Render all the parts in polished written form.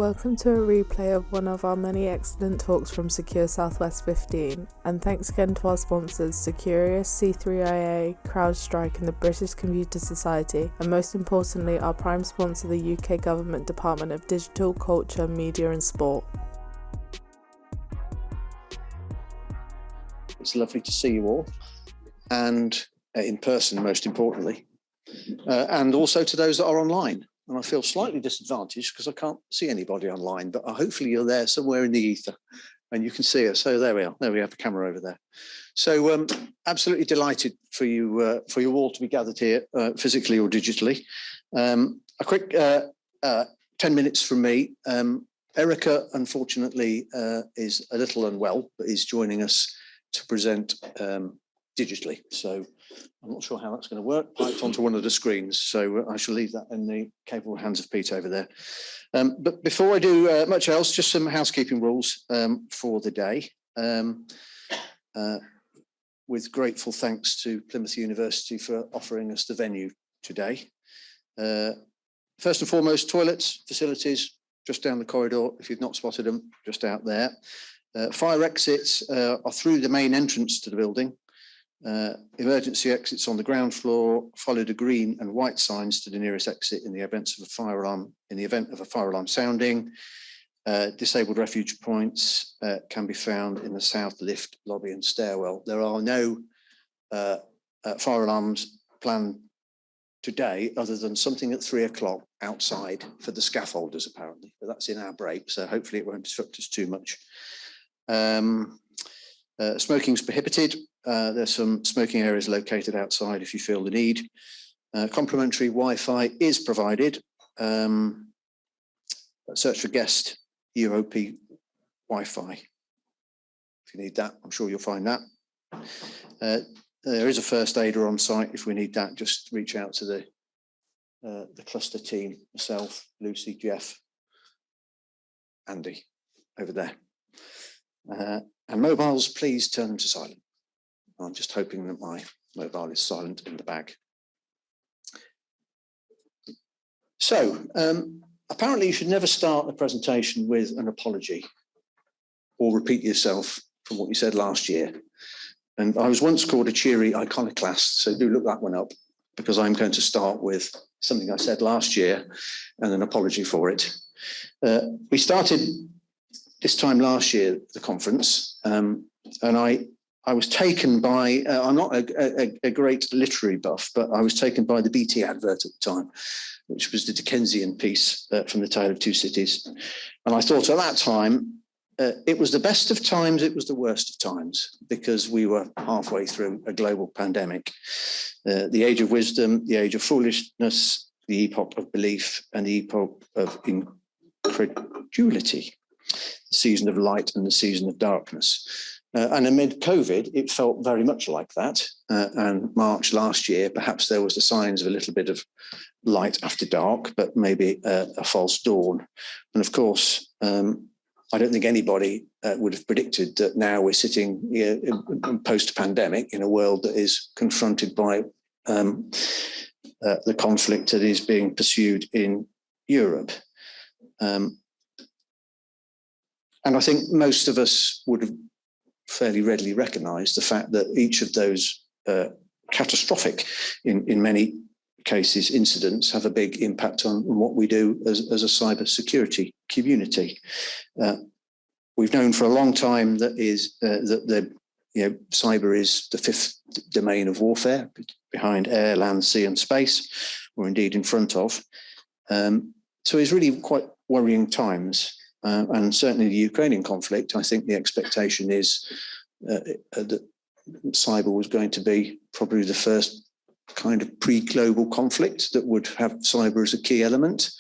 Welcome to a replay of one of our many excellent talks from Secure Southwest 15, and thanks again to our sponsors Securius, C3IA, CrowdStrike and the British Computer Society, and most importantly our prime sponsor, the UK Government Department of Digital, Culture, Media and Sport. It's lovely to see you all, and in person most importantly, and also to those that are online. And I feel slightly disadvantaged because I can't see anybody online, but hopefully you're there somewhere in the ether and you can see us. So there we are. There we have the camera over there. So absolutely delighted for you all to be gathered here, physically or digitally. A quick 10 minutes from me. Erika, unfortunately, is a little unwell, but is joining us to present digitally. So I'm not sure how that's going to work. Piped onto one of the screens, so I shall leave that in the capable hands of Pete over there. But before I do much else, just some housekeeping rules for the day. With grateful thanks to Plymouth University for offering us the venue today. First and foremost, toilets, facilities, just down the corridor, if you've not spotted them, just out there. Fire exits are through the main entrance to the building. Emergency exits on the ground floor, follow the green and white signs to the nearest exit in the event of a fire alarm sounding. Disabled refuge points can be found in the south lift, lobby and stairwell. There are no fire alarms planned today other than something at 3 o'clock outside for the scaffolders apparently, but that's in our break, so hopefully it won't disrupt us too much. Smoking is prohibited. There's some smoking areas located outside if you feel the need. Complimentary Wi-Fi is provided. Search for guest UOP Wi-Fi. If you need that, I'm sure you'll find that. There is a first aider on site. If we need that, just reach out to the cluster team, myself, Lucy, Jeff, Andy, over there. And mobiles, please turn them to silent. I'm just hoping that my mobile is silent in the bag. So, apparently you should never start a presentation with an apology or repeat yourself from what you said last year. And I was once called a cheery iconoclast, so do look that one up, because I'm going to start with something I said last year and an apology for it. We started this time last year at the conference, and I was taken by, I'm not a great literary buff, but I was taken by the BT advert at the time, which was the Dickensian piece from The Tale of Two Cities. And I thought at that time, it was the best of times, it was the worst of times, because we were halfway through a global pandemic. The age of wisdom, the age of foolishness, the epoch of belief, and the epoch of incredulity. The season of light and the season of darkness. And amid COVID, it felt very much like that. And March last year, perhaps there was the signs of a little bit of light after dark, but maybe a false dawn. And of course, I don't think anybody would have predicted that now we're sitting here in post-pandemic in a world that is confronted by the conflict that is being pursued in Europe. And I think most of us would have fairly readily recognised the fact that each of those catastrophic, in many cases, incidents have a big impact on what we do as a cyber security community. We've known for a long time that cyber is the fifth domain of warfare, behind air, land, sea, and space, or indeed in front of. So it's really quite worrying times. And certainly the Ukrainian conflict, I think the expectation is that cyber was going to be probably the first kind of pre-global conflict that would have cyber as a key element.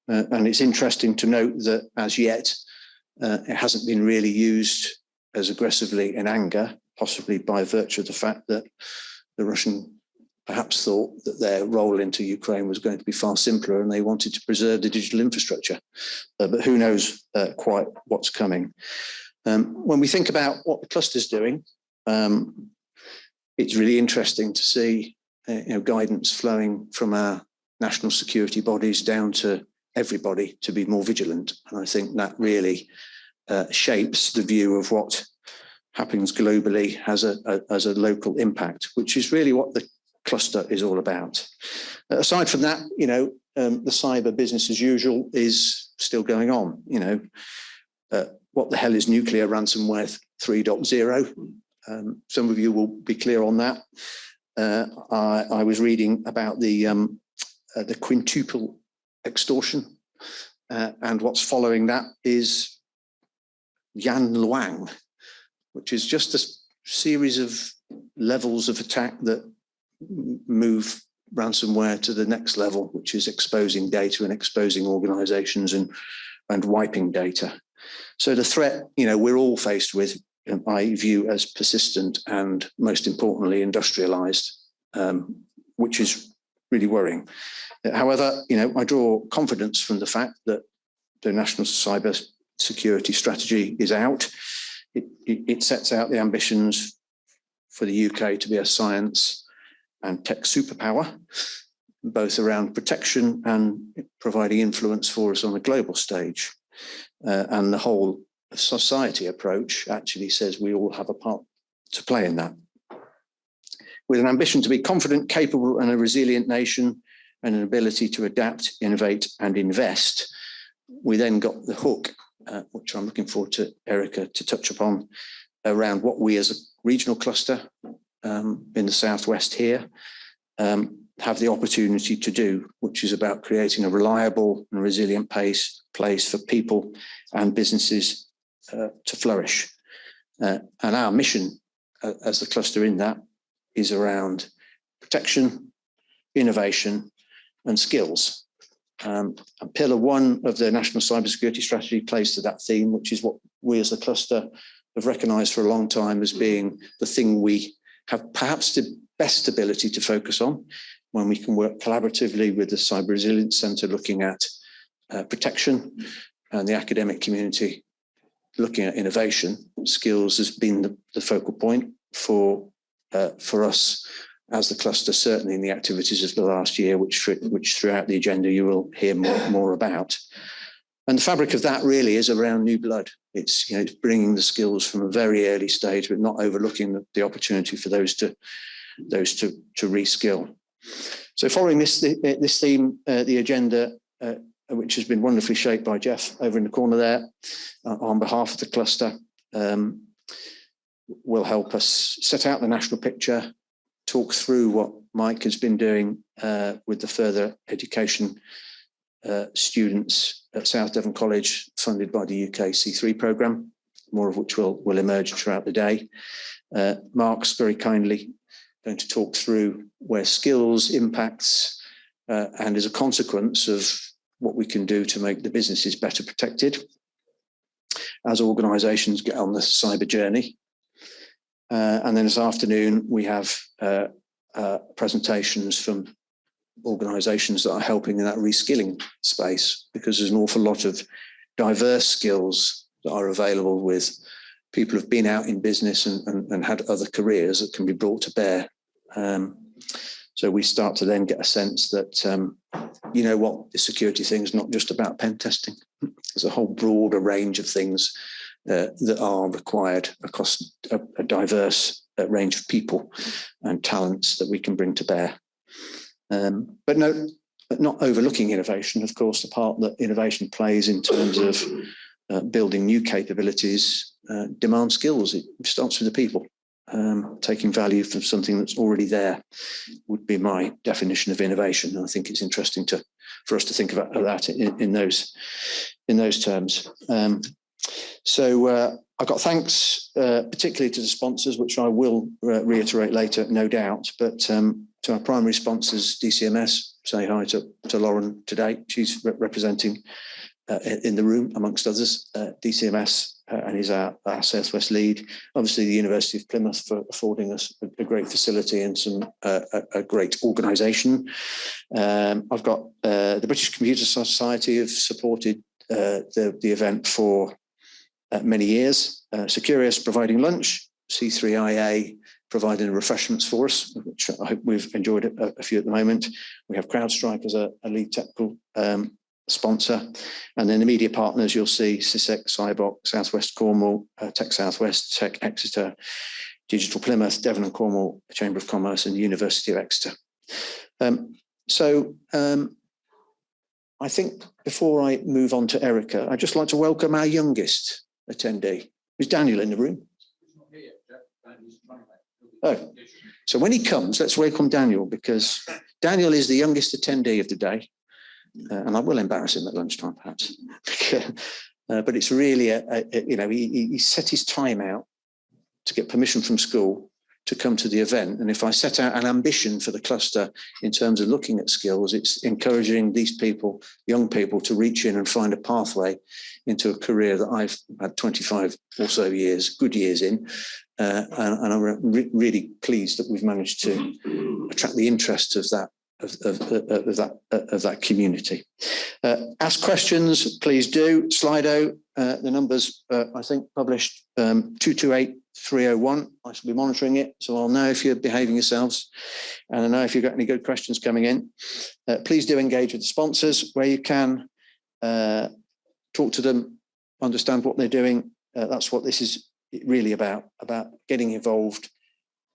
And it's interesting to note that as yet, it hasn't been really used as aggressively in anger, possibly by virtue of the fact that the Russian perhaps thought that their role into Ukraine was going to be far simpler and they wanted to preserve the digital infrastructure. But who knows quite what's coming. When we think about what the cluster's doing, it's really interesting to see guidance flowing from our national security bodies down to everybody to be more vigilant. And I think that really shapes the view of what happens globally as a local impact, which is really what the cluster is all about. Aside from that, the cyber business as usual is still going on. What the hell is nuclear ransomware 3.0? Some of you will be clear on that. I was reading about the quintuple extortion, and what's following that is Yan Luang, which is just a series of levels of attack that move ransomware to the next level, which is exposing data and exposing organizations and wiping data. So the threat, we're all faced with, I view as persistent and most importantly industrialized, which is really worrying. However, I draw confidence from the fact that the National Cyber Security Strategy is out. It sets out the ambitions for the UK to be a science and tech superpower, both around protection and providing influence for us on a global stage. And the whole society approach actually says we all have a part to play in that. With an ambition to be confident, capable, and a resilient nation, and an ability to adapt, innovate, and invest, we then got the hook, which I'm looking forward to Erika to touch upon, around what we as a regional cluster in the southwest here have the opportunity to do, which is about creating a reliable and resilient place for people and businesses to flourish. And our mission as the cluster in that is around protection, innovation, and skills. And pillar one of the National Cybersecurity Strategy plays to that theme, which is what we as the cluster have recognised for a long time as being the thing we have perhaps the best ability to focus on when we can work collaboratively with the Cyber Resilience Centre looking at protection, and the academic community looking at innovation. Skills has been the focal point for us as the cluster, certainly in the activities of the last year, which throughout the agenda you will hear more about. And the fabric of that really is around new blood. It's bringing the skills from a very early stage, but not overlooking the opportunity for those to reskill. So following this theme, the agenda, which has been wonderfully shaped by Jeff over in the corner there, on behalf of the cluster, will help us set out the national picture, talk through what Mike has been doing with the further education students at South Devon College, funded by the UK C3 programme, more of which will emerge throughout the day. Mark's very kindly going to talk through where skills impacts and as a consequence of what we can do to make the businesses better protected as organisations get on the cyber journey. And then this afternoon, we have presentations from organisations that are helping in that reskilling space, because there's an awful lot of diverse skills that are available with people who've been out in business and had other careers that can be brought to bear. So we start to then get a sense that, the security thing is not just about pen testing. There's a whole broader range of things that are required across a diverse range of people and talents that we can bring to bear. But not overlooking innovation, of course, the part that innovation plays in terms of building new capabilities, demand skills. It starts with the people. Taking value from something that's already there would be my definition of innovation. And I think it's interesting for us to think about that in those terms. So I've got thanks particularly to the sponsors, which I will reiterate later, no doubt, but to our primary sponsors, DCMS, say hi to Lauren today. She's representing in the room, amongst others, DCMS, and he's our Southwest lead. Obviously, the University of Plymouth for affording us a great facility and a great organisation. I've got the British Computer Society have supported the event for many years. Securious providing lunch, C3IA providing refreshments for us, which I hope we've enjoyed a few at the moment. We have CrowdStrike as a lead technical sponsor. And then the media partners, you'll see CISEC, Cyboc, Southwest Cornwall, Tech Southwest, Tech Exeter, Digital Plymouth, Devon and Cornwall, Chamber of Commerce, and University of Exeter. I think before I move on to Erika, I'd just like to welcome our youngest attendee. Is Daniel in the room? Oh, so when he comes, let's welcome Daniel, because Daniel is the youngest attendee of the day. And I will embarrass him at lunchtime, perhaps. But it's really, he set his time out to get permission from school to come to the event. And if I set out an ambition for the cluster in terms of looking at skills, it's encouraging these people, young people, to reach in and find a pathway into a career that I've had 25 or so years, good years in. And I'm really pleased that we've managed to attract the interest of that community. Ask questions, please do. Slido, the numbers I think published 228301. I shall be monitoring it, so I'll know if you're behaving yourselves, and I know if you've got any good questions coming in. Please do engage with the sponsors where you can. Talk to them, understand what they're doing. That's what this is really about getting involved,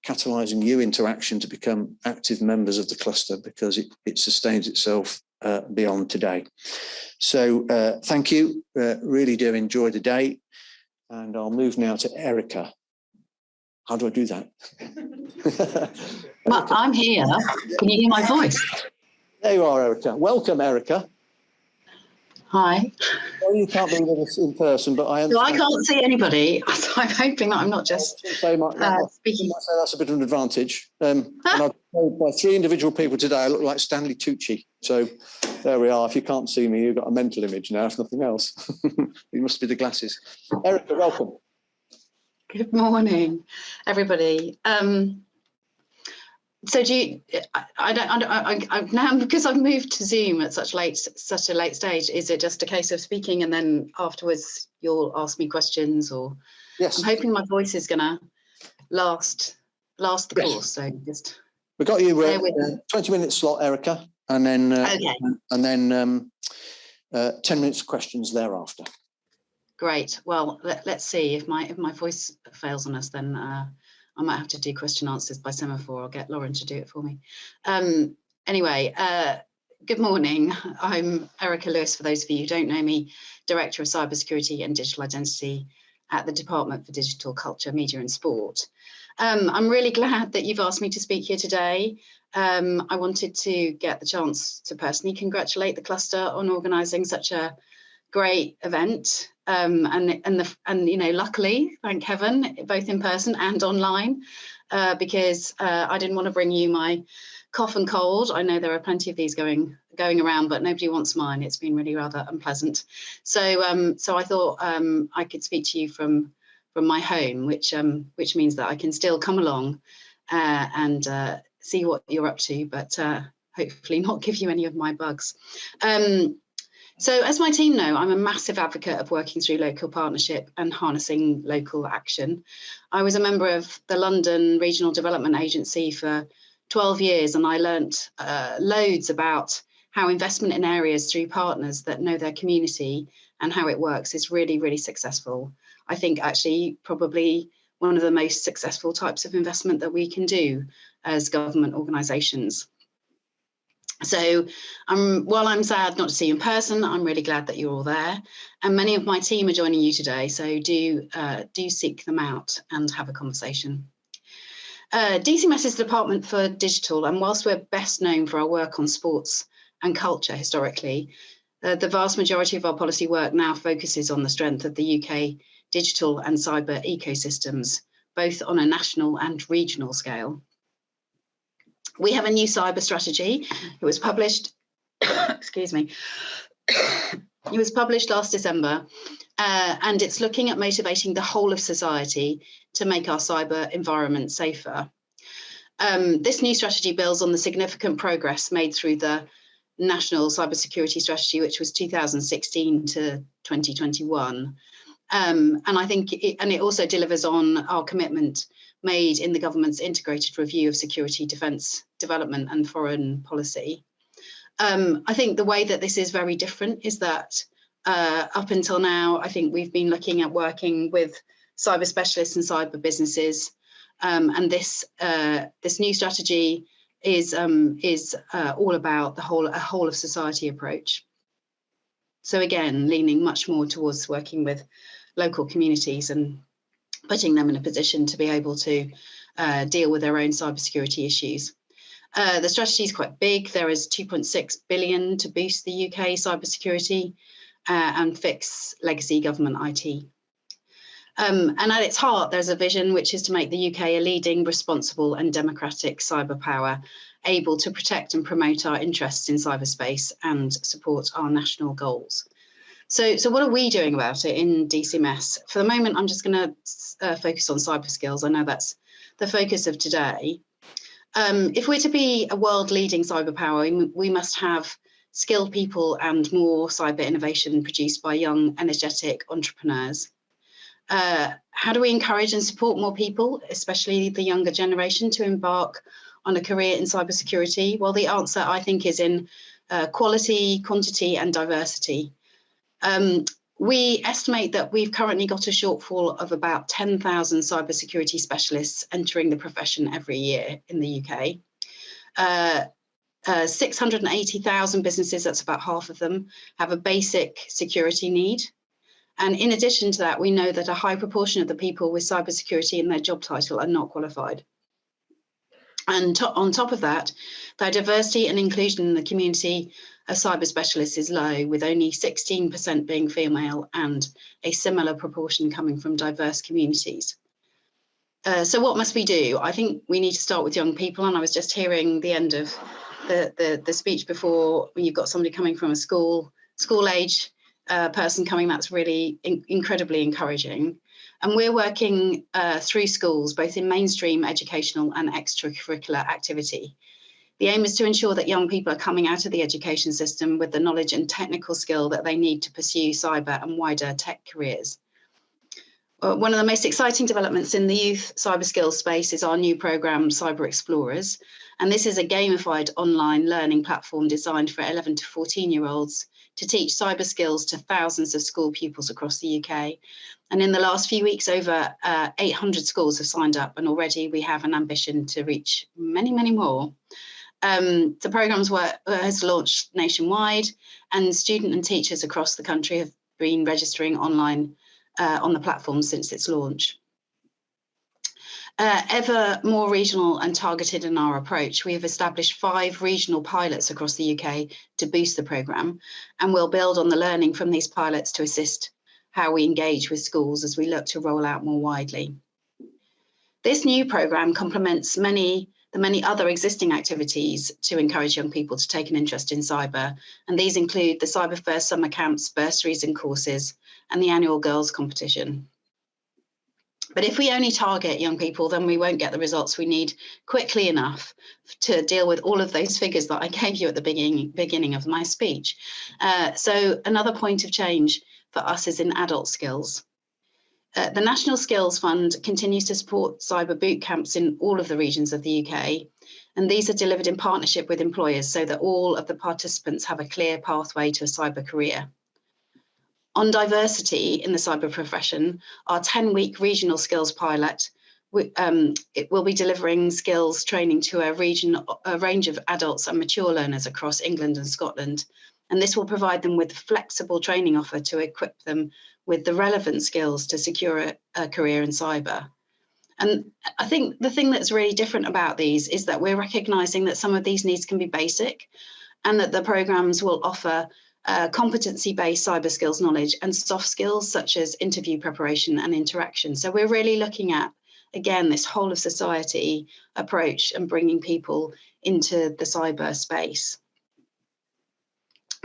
catalysing you into action to become active members of the cluster, because it sustains itself beyond today. So thank you, really do enjoy the day. And I'll move now to Erika. How do I do that? Well, I'm here. Can you hear my voice? There you are, Erika. Welcome, Erika. Hi. Well, you can't be with us in person, but I understand. So I can't see anybody. So I'm hoping that I'm not just speaking. I might say that's a bit of an advantage. And I've told by 3 individual people today, I look like Stanley Tucci. So there we are. If you can't see me, you've got a mental image now, if nothing else. It must be the glasses. Erika, welcome. Good morning, everybody. So do you? I now, because I've moved to Zoom at such a late stage. Is it just a case of speaking and then afterwards you'll ask me questions, or? Yes. I'm hoping my voice is going to last the course. So just. We got you 20-minute slot, Erika, and then okay. And then 10 minutes of questions thereafter. Great. Well, let's see if my voice fails on us, then I might have to do question answers by semaphore. I'll get Lauren to do it for me. Anyway, good morning. I'm Erika Lewis, for those of you who don't know me, Director of Cybersecurity and Digital Identity at the Department for Digital Culture, Media and Sport. I'm really glad that you've asked me to speak here today. I wanted to get the chance to personally congratulate the cluster on organising such a great event, and you know, luckily, thank heaven, both in person and online, because I didn't want to bring you my cough and cold. I know there are plenty of these going around, but nobody wants mine. It's been really rather unpleasant. So so I thought I could speak to you from my home, which means that I can still come along and see what you're up to, but hopefully not give you any of my bugs. So as my team know, I'm a massive advocate of working through local partnership and harnessing local action. I was a member of the London Regional Development Agency for 12 years, and I learnt loads about how investment in areas through partners that know their community and how it works is really, really successful. I think actually probably one of the most successful types of investment that we can do as government organisations. So while I'm sad not to see you in person, I'm really glad that you're all there. And many of my team are joining you today, so do seek them out and have a conversation. DCMS is the Department for Digital, and whilst we're best known for our work on sports and culture historically, the vast majority of our policy work now focuses on the strength of the UK digital and cyber ecosystems, both on a national and regional scale. We have a new cyber strategy. It was published, excuse me, it was published last December, and it's looking at motivating the whole of society to make our cyber environment safer. This new strategy builds on the significant progress made through the National Cybersecurity Strategy, which was 2016 to 2021. And I think it also delivers on our commitment made in the government's integrated review of security, defence, development and foreign policy. I think the way that this is very different is that up until now, I think we've been looking at working with cyber specialists and cyber businesses, and this new strategy is all about a whole of society approach. So again, leaning much more towards working with local communities and putting them in a position to be able to deal with their own cybersecurity issues. The strategy is quite big. There is 2.6 billion to boost the UK cybersecurity and fix legacy government IT. And at its heart, there's a vision which is to make the UK a leading, responsible and democratic cyber power, able to protect and promote our interests in cyberspace and support our national goals. So what are we doing about it in DCMS? For the moment, I'm just going to focus on cyber skills. I know that's the focus of today. If we're to be a world-leading cyber power, we must have skilled people and more cyber innovation produced by young, energetic entrepreneurs. How do we encourage and support more people, especially the younger generation, to embark on a career in cybersecurity? Well, the answer, I think, is in quality, quantity, and diversity. We estimate that we've currently got a shortfall of about 10,000 cybersecurity specialists entering the profession every year in the UK. 680,000 businesses, that's about half of them, have a basic security need. And in addition to that, we know that a high proportion of the people with cybersecurity in their job title are not qualified. And on top of that, the diversity and inclusion in the community of cyber specialists is low, with only 16% being female and a similar proportion coming from diverse communities. So what must we do? I think we need to start with young people. And I was just hearing the end of the speech before, when you've got somebody coming from a school age person coming, that's really incredibly encouraging. And we're working through schools, both in mainstream educational and extracurricular activity. The aim is to ensure that young people are coming out of the education system with the knowledge and technical skill that they need to pursue cyber and wider tech careers. One of the most exciting developments in the youth cyber skills space is our new programme, Cyber Explorers. And this is a gamified online learning platform designed for 11 to 14-year-olds to teach cyber skills to thousands of school pupils across the UK. And in the last few weeks, over 800 schools have signed up, and already we have an ambition to reach many, many more. The programme has launched nationwide, and students and teachers across the country have been registering online on the platform since its launch. Ever more regional and targeted in our approach, we have established 5 regional pilots across the UK to boost the programme, and we'll build on the learning from these pilots to assist how we engage with schools as we look to roll out more widely. This new programme complements the many other existing activities to encourage young people to take an interest in cyber, and these include the Cyber First summer camps, bursaries and courses, and the annual girls competition. But if we only target young people, then we won't get the results we need quickly enough to deal with all of those figures that I gave you at the beginning of my speech. So another point of change for us is in adult skills. The National Skills Fund continues to support cyber boot camps in all of the regions of the UK, and these are delivered in partnership with employers so that all of the participants have a clear pathway to a cyber career. On diversity in the cyber profession, our 10-week regional skills pilot, it will be delivering skills training to a range of adults and mature learners across England and Scotland. And this will provide them with a flexible training offer to equip them with the relevant skills to secure a career in cyber. And I think the thing that's really different about these is that we're recognising that some of these needs can be basic, and that the programmes will offer competency-based cyber skills knowledge and soft skills such as interview preparation and interaction. So we're really looking at, again, this whole of society approach and bringing people into the cyber space.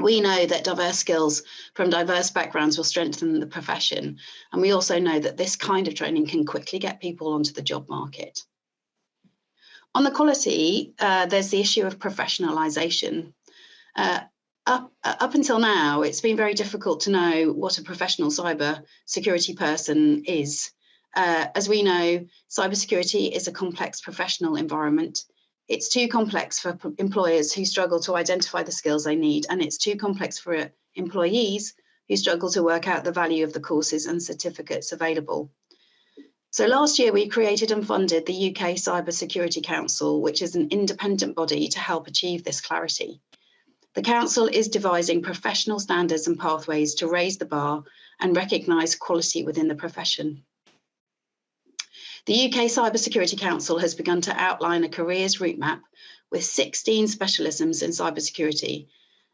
We know that diverse skills from diverse backgrounds will strengthen the profession. And we also know that this kind of training can quickly get people onto the job market. On the quality, there's the issue of professionalisation. Up until now, it's been very difficult to know what a professional cyber security person is. As we know, cybersecurity is a complex professional environment. It's too complex for employers who struggle to identify the skills they need, and it's too complex for employees who struggle to work out the value of the courses and certificates available. So last year we created and funded the UK Cyber Security Council, which is an independent body to help achieve this clarity. The Council is devising professional standards and pathways to raise the bar and recognise quality within the profession. The UK Cyber Security Council has begun to outline a careers route map with 16 specialisms in cybersecurity,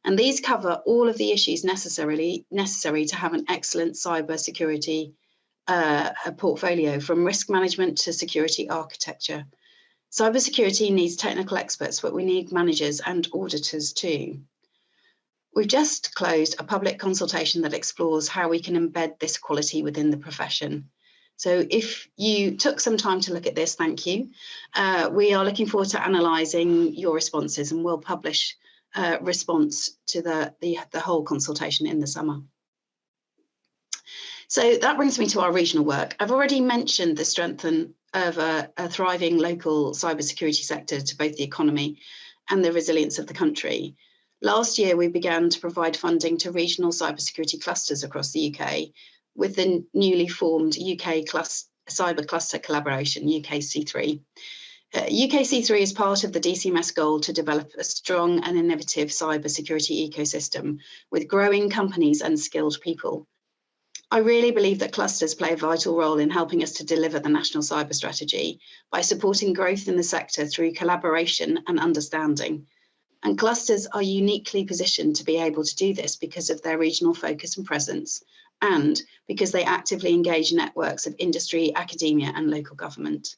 and these cover all of the issues necessary to have an excellent cybersecurity portfolio, from risk management to security architecture. Cybersecurity needs technical experts, but we need managers and auditors too. We've just closed a public consultation that explores how we can embed this quality within the profession. So if you took some time to look at this, thank you. We are looking forward to analysing your responses, and we'll publish a response to the whole consultation in the summer. So that brings me to our regional work. I've already mentioned the strength of a thriving local cybersecurity sector to both the economy and the resilience of the country. Last year, we began to provide funding to regional cybersecurity clusters across the UK with the newly formed UK Cyber Cluster Collaboration, UKC3. UKC3 is part of the DCMS goal to develop a strong and innovative cybersecurity ecosystem with growing companies and skilled people. I really believe that clusters play a vital role in helping us to deliver the national cyber strategy by supporting growth in the sector through collaboration and understanding. And clusters are uniquely positioned to be able to do this because of their regional focus and presence, and because they actively engage networks of industry, academia, and local government.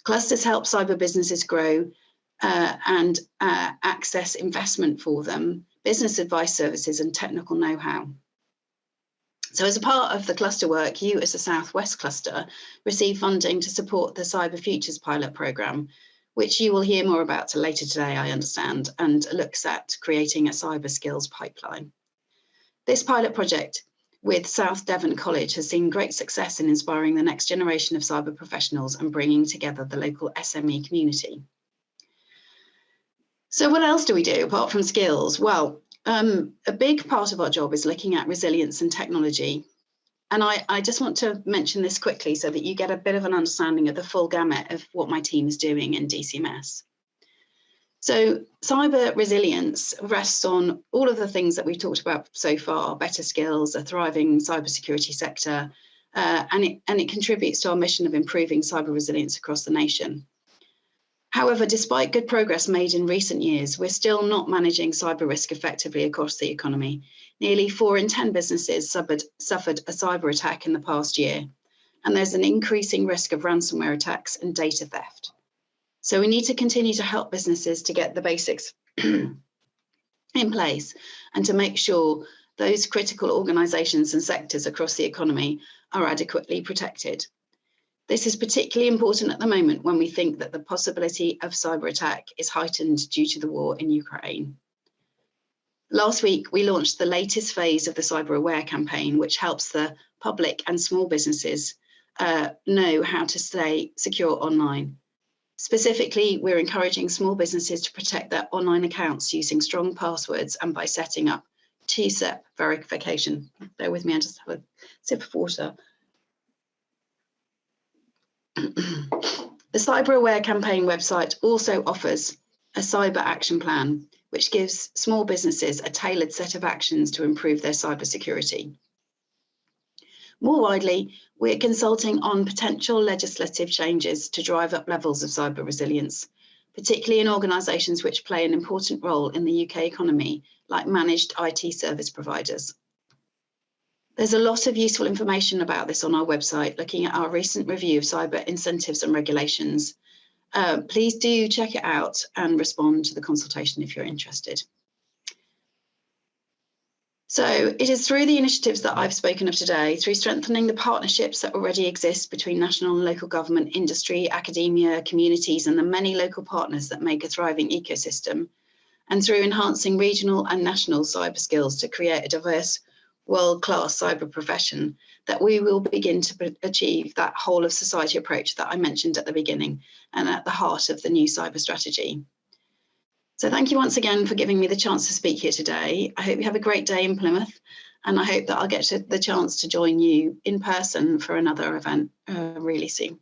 Clusters help cyber businesses grow and access investment for them, business advice services, and technical know-how. So as a part of the cluster work, you as a Southwest cluster receive funding to support the Cyber Futures pilot programme, which you will hear more about later today, I understand, and looks at creating a cyber skills pipeline. This pilot project with South Devon College has seen great success in inspiring the next generation of cyber professionals and bringing together the local SME community. So what else do we do apart from skills? Well, a big part of our job is looking at resilience and technology. And I just want to mention this quickly so that you get a bit of an understanding of the full gamut of what my team is doing in DCMS. So cyber resilience rests on all of the things that we've talked about so far: better skills, a thriving cybersecurity sector, and it contributes to our mission of improving cyber resilience across the nation. However, despite good progress made in recent years, we're still not managing cyber risk effectively across the economy. Nearly 4 in 10 businesses suffered a cyber attack in the past year, and there's an increasing risk of ransomware attacks and data theft. So we need to continue to help businesses to get the basics in place and to make sure those critical organisations and sectors across the economy are adequately protected. This is particularly important at the moment when we think that the possibility of cyber attack is heightened due to the war in Ukraine. Last week, we launched the latest phase of the Cyber Aware campaign, which helps the public and small businesses know how to stay secure online. Specifically, we're encouraging small businesses to protect their online accounts using strong passwords and by setting up two-step verification. Bear with me, I just have a sip of water. The Cyber Aware campaign website also offers a cyber action plan, which gives small businesses a tailored set of actions to improve their cybersecurity. More widely, we're consulting on potential legislative changes to drive up levels of cyber resilience, particularly in organisations which play an important role in the UK economy, like managed IT service providers. There's a lot of useful information about this on our website, looking at our recent review of cyber incentives and regulations. Please do check it out and respond to the consultation if you're interested. So it is through the initiatives that I've spoken of today, through strengthening the partnerships that already exist between national and local government, industry, academia, communities, and the many local partners that make a thriving ecosystem, and through enhancing regional and national cyber skills to create a diverse world-class cyber profession, that we will begin to achieve that whole of society approach that I mentioned at the beginning and at the heart of the new cyber strategy. So thank you once again for giving me the chance to speak here today. I hope you have a great day in Plymouth, and I hope that I'll get the chance to join you in person for another event really soon.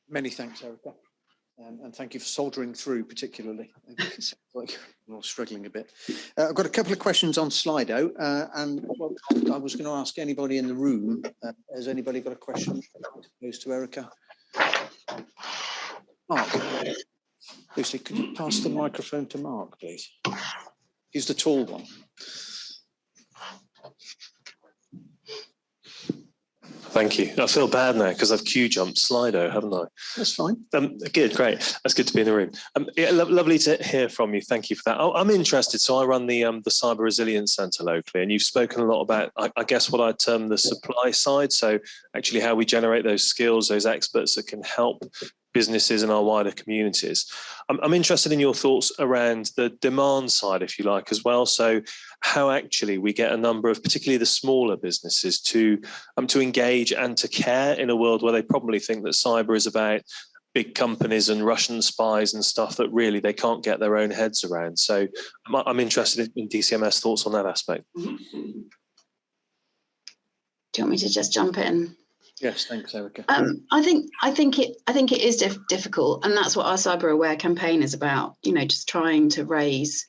Many thanks, Erika. And thank you for soldiering through, particularly. It sounds like you're all struggling a bit. I've got a couple of questions on Slido, and I was going to ask anybody in the room, has anybody got a question posed to Erika? Mark, Lucy, could you pass the microphone to Mark, please? He's the tall one. Thank you. I feel bad now because I've queue jumped Slido, haven't I? That's fine. Good, great. That's good to be in the room. Yeah, lovely to hear from you. Thank you for that. I'm interested. So I run the Cyber Resilience Centre locally, and you've spoken a lot about, I guess, what I term the supply side. So actually how we generate those skills, those experts that can help businesses in our wider communities. I'm interested in your thoughts around the demand side, if you like, as well. So how actually we get a number of, particularly the smaller businesses, to engage and to care in a world where they probably think that cyber is about big companies and Russian spies and stuff that really they can't get their own heads around. So I'm interested in DCMS thoughts on that aspect. Do you want me to just jump in? Yes, thanks, Erika. I think it is difficult, and that's what our Cyber Aware campaign is about. You know, just trying to raise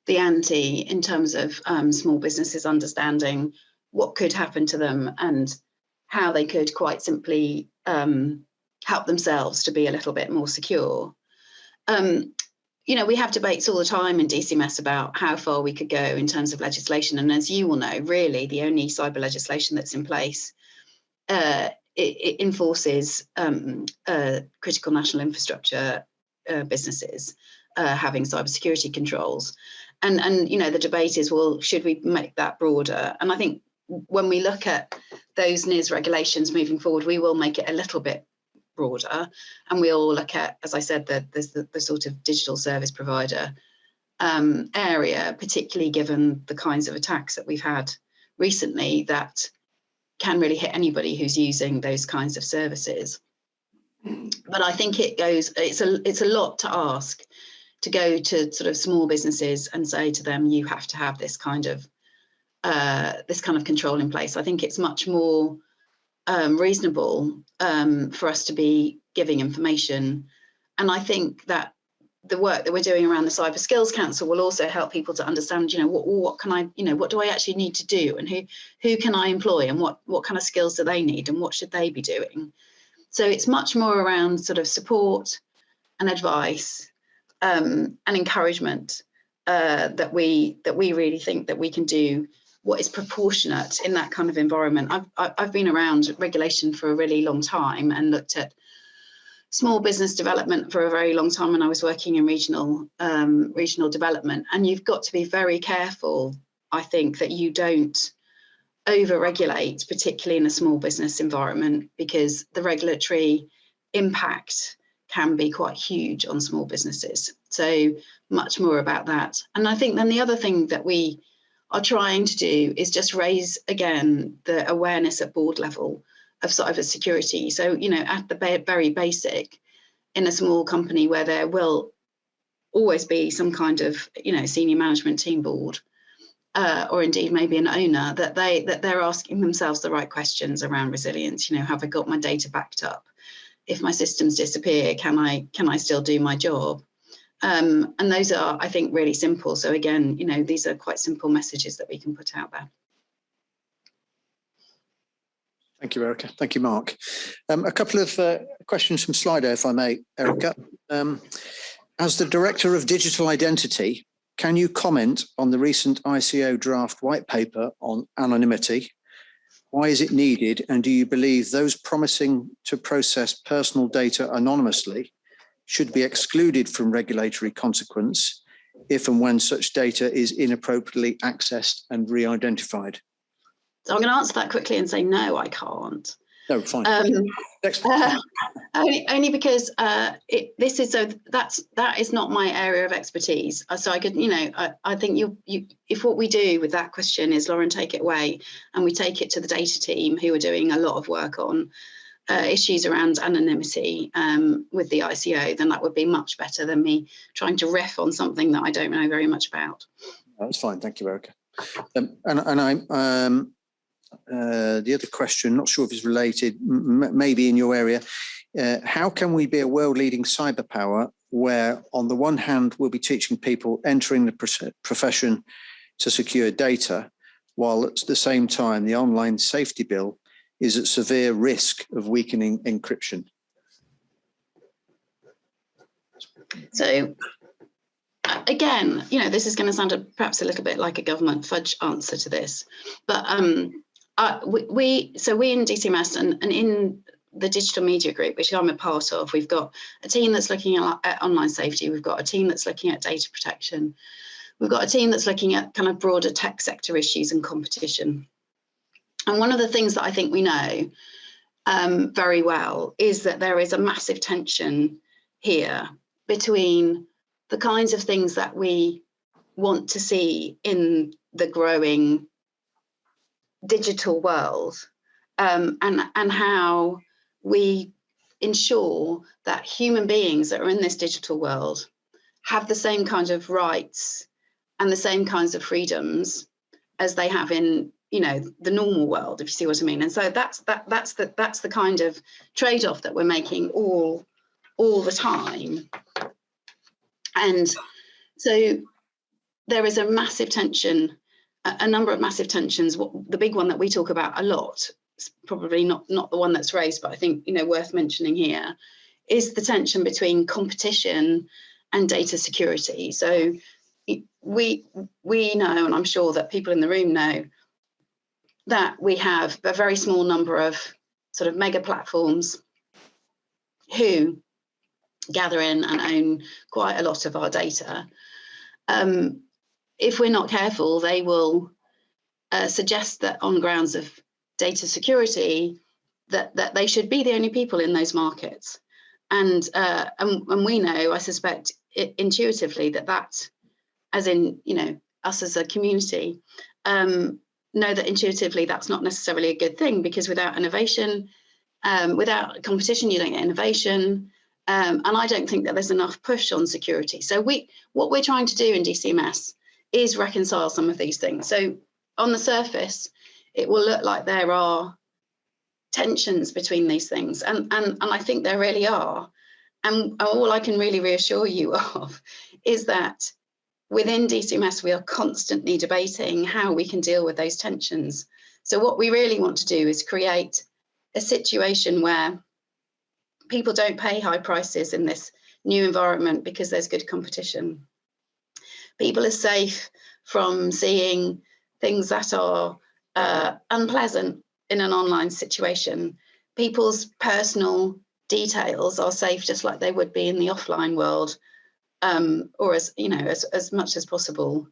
the ante in terms of small businesses understanding what could happen to them and how they could quite simply help themselves to be a little bit more secure. You know, we have debates all the time in DCMS about how far we could go in terms of legislation, and as you will know, really the only cyber legislation that's in place it enforces critical national infrastructure businesses having cybersecurity controls, and you know, the debate is, well, should we make that broader? And I think when we look at those NIS regulations moving forward, we will make it a little bit broader, and we'll look at, as I said, the sort of digital service provider area, particularly given the kinds of attacks that we've had recently that can really hit anybody who's using those kinds of services. But I think it's a lot to ask to go to sort of small businesses and say to them, you have to have this kind of control in place. I think it's much more reasonable for us to be giving information. And I think that the work that we're doing around the Cyber Skills Council will also help people to understand, you know, what can I, you know, what do I actually need to do, and who can I employ, and what kind of skills do they need, and what should they be doing? So it's much more around sort of support and advice and encouragement that we really think that we can do what is proportionate in that kind of environment. I've been around regulation for a really long time and looked at small business development for a very long time when I was working in regional development. And you've got to be very careful, I think, that you don't over-regulate, particularly in a small business environment, because the regulatory impact can be quite huge on small businesses. So much more about that. And I think then the other thing that we are trying to do is just raise, again, the awareness at board level of cyber security. So, you know, at the very basic, in a small company where there will always be some kind of, you know, senior management team board, or indeed maybe an owner, that they're asking themselves the right questions around resilience. You know, have I got my data backed up? If my systems disappear, can I still do my job? And those are, I think, really simple. So again, you know, these are quite simple messages that we can put out there. Thank you, Erika. Thank you, Mark. A couple of questions from Slido, if I may, Erika. As the Director of Digital Identity, can you comment on the recent ICO draft white paper on anonymity? Why is it needed? And do you believe those promising to process personal data anonymously should be excluded from regulatory consequence if and when such data is inappropriately accessed and re-identified? So I'm going to answer that quickly and say, no, I can't. No, fine. Only because this is that is not my area of expertise. So I could, I think you if what we do with that question is, Lauren, take it away, and we take it to the data team who are doing a lot of work on issues around anonymity with the ICO, then that would be much better than me trying to riff on something that I don't know very much about. That's fine. Thank you, Erika. The other question, not sure if it's related, maybe in your area, how can we be a world-leading cyber power where on the one hand we'll be teaching people entering the profession to secure data, while at the same time the online safety bill is at severe risk of weakening encryption? So again, this is going to sound perhaps a little bit like a government fudge answer to this, but we in DCMS and in the digital media group, which I'm a part of, we've got a team that's looking at online safety. We've got a team that's looking at data protection. We've got a team that's looking at kind of broader tech sector issues and competition. And one of the things that I think we know very well is that there is a massive tension here between the kinds of things that we want to see in the growing digital world and how we ensure that human beings that are in this digital world have the same kind of rights and the same kinds of freedoms as they have in the normal world, if you see what I mean. And so that's the kind of trade-off that we're making all the time. And so there is a massive tension, a number of massive tensions. The big one that we talk about a lot, is probably not the one that's raised, but I think worth mentioning here, is the tension between competition and data security. So we know, and I'm sure that people in the room know, that we have a very small number of sort of mega platforms who gather in and own quite a lot of our data. If we're not careful, they will suggest that on grounds of data security, that they should be the only people in those markets. And we know, I suspect, intuitively that as in, us as a community, know that intuitively that's not necessarily a good thing, because without innovation, without competition, you don't get innovation. And I don't think that there's enough push on security. So what we're trying to do in DCMS is reconcile some of these things. So on the surface, it will look like there are tensions between these things. And I think there really are. And all I can really reassure you of is that within DCMS, we are constantly debating how we can deal with those tensions. So what we really want to do is create a situation where people don't pay high prices in this new environment because there's good competition. People are safe from seeing things that are unpleasant in an online situation. People's personal details are safe just like they would be in the offline world, or as much as possible.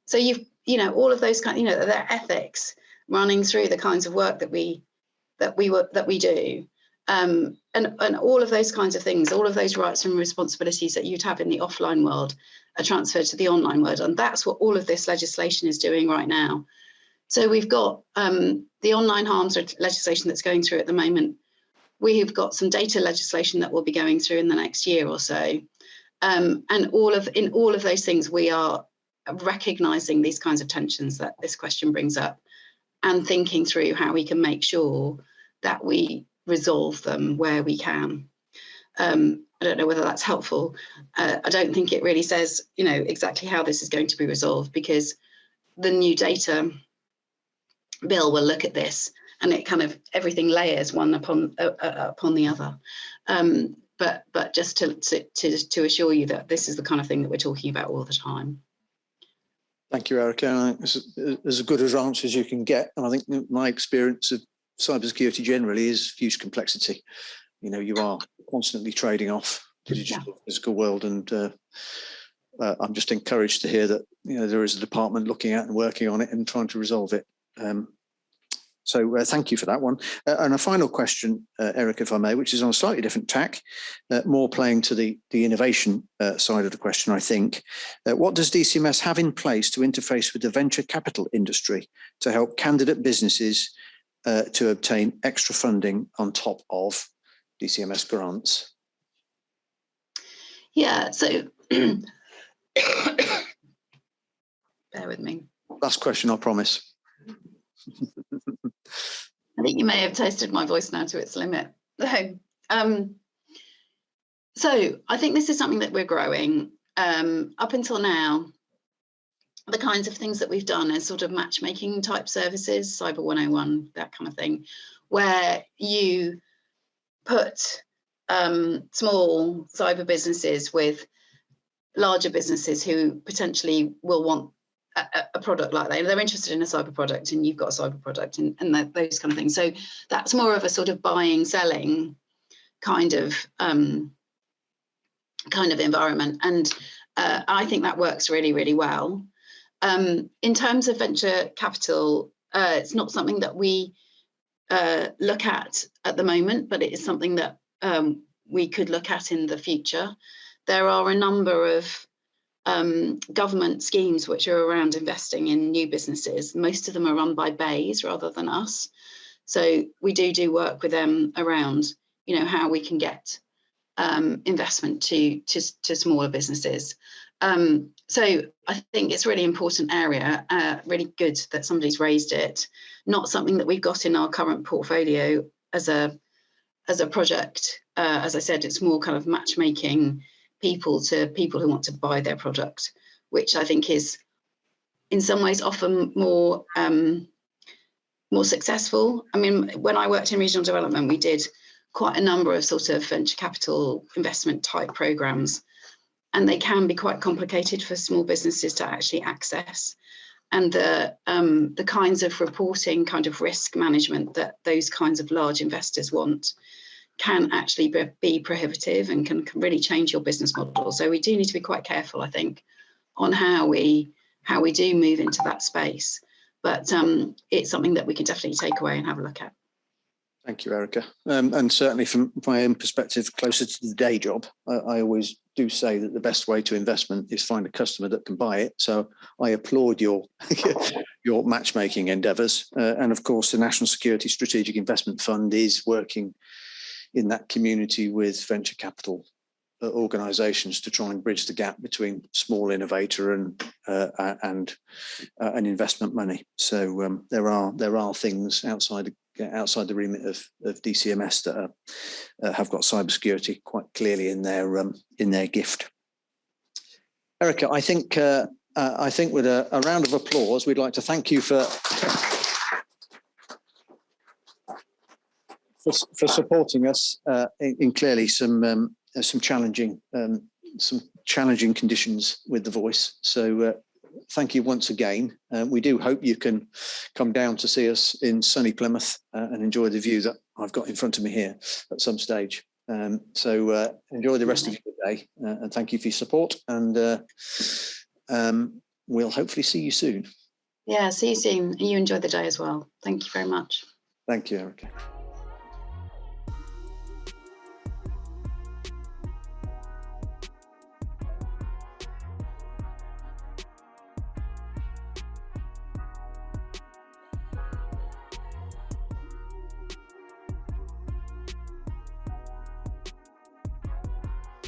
So you've all of those kind, there are ethics running through the kinds of work that we do. And all of those kinds of things, all of those rights and responsibilities that you'd have in the offline world are transferred to the online world. And that's what all of this legislation is doing right now. So we've got the online harms legislation that's going through at the moment. We've got some data legislation that will be going through in the next year or so. And in all of those things, we are recognising these kinds of tensions that this question brings up and thinking through how we can make sure that we resolve them where we can. I don't know whether that's helpful. I don't think it really says, exactly how this is going to be resolved, because the new data bill will look at this and it kind of everything layers one upon the other. But just to assure you that this is the kind of thing that we're talking about all the time. Thank you, Erika. As good as answers as you can get. And I think my experience of cybersecurity generally is huge complexity. You are constantly trading off the digital physical world, and I'm just encouraged to hear that there is a department looking at and working on it and trying to resolve it. So thank you for that one. And a final question, Erika, if I may, which is on a slightly different tack, more playing to the innovation side of the question, I think. What does DCMS have in place to interface with the venture capital industry to help candidate businesses to obtain extra funding on top of DCMS grants? Yeah, so bear with me. Last question, I promise. I think you may have tasted my voice now to its limit. So I think this is something that we're growing. Up until now, the kinds of things that we've done is sort of matchmaking type services, Cyber 101, that kind of thing, where you put small cyber businesses with larger businesses who potentially will want a product like that. They're interested in a cyber product and you've got a cyber product and those kind of things. So that's more of a sort of buying, selling kind of environment. And I think that works really, really well. In terms of venture capital, it's not something that we look at the moment, but it is something that we could look at in the future. There are a number of government schemes which are around investing in new businesses. Most of them are run by BAYs rather than us. So we do work with them around, how we can get investment to smaller businesses. So I think it's a really important area, really good that somebody's raised it. Not something that we've got in our current portfolio as a project. As I said, it's more kind of matchmaking people to people who want to buy their product, which I think is in some ways often more successful. I mean, when I worked in regional development, we did quite a number of sort of venture capital investment type programs, and they can be quite complicated for small businesses to actually access. And the kinds of reporting, kind of risk management that those kinds of large investors want can actually be prohibitive and can really change your business model. So we do need to be quite careful, I think, on how we do move into that space. But it's something that we can definitely take away and have a look at. Thank you, Erika. And certainly from my own perspective, closer to the day job, I always do say that the best way to investment is find a customer that can buy it. So I applaud your matchmaking endeavours. And of course, the National Security Strategic Investment Fund is working in that community with venture capital organisations to try and bridge the gap between small innovator and investment money. So there are things outside the remit of DCMS that have got cybersecurity quite clearly in their gift. Erika, I think with a round of applause, we'd like to thank you for supporting us in clearly some challenging conditions with the voice. So thank you once again. We do hope you can come down to see us in sunny Plymouth and enjoy the view that I've got in front of me here at some stage. So enjoy the rest of your day and thank you for your support. And we'll hopefully see you soon. Yeah, see you soon. And you enjoy the day as well. Thank you very much. Thank you, Erika.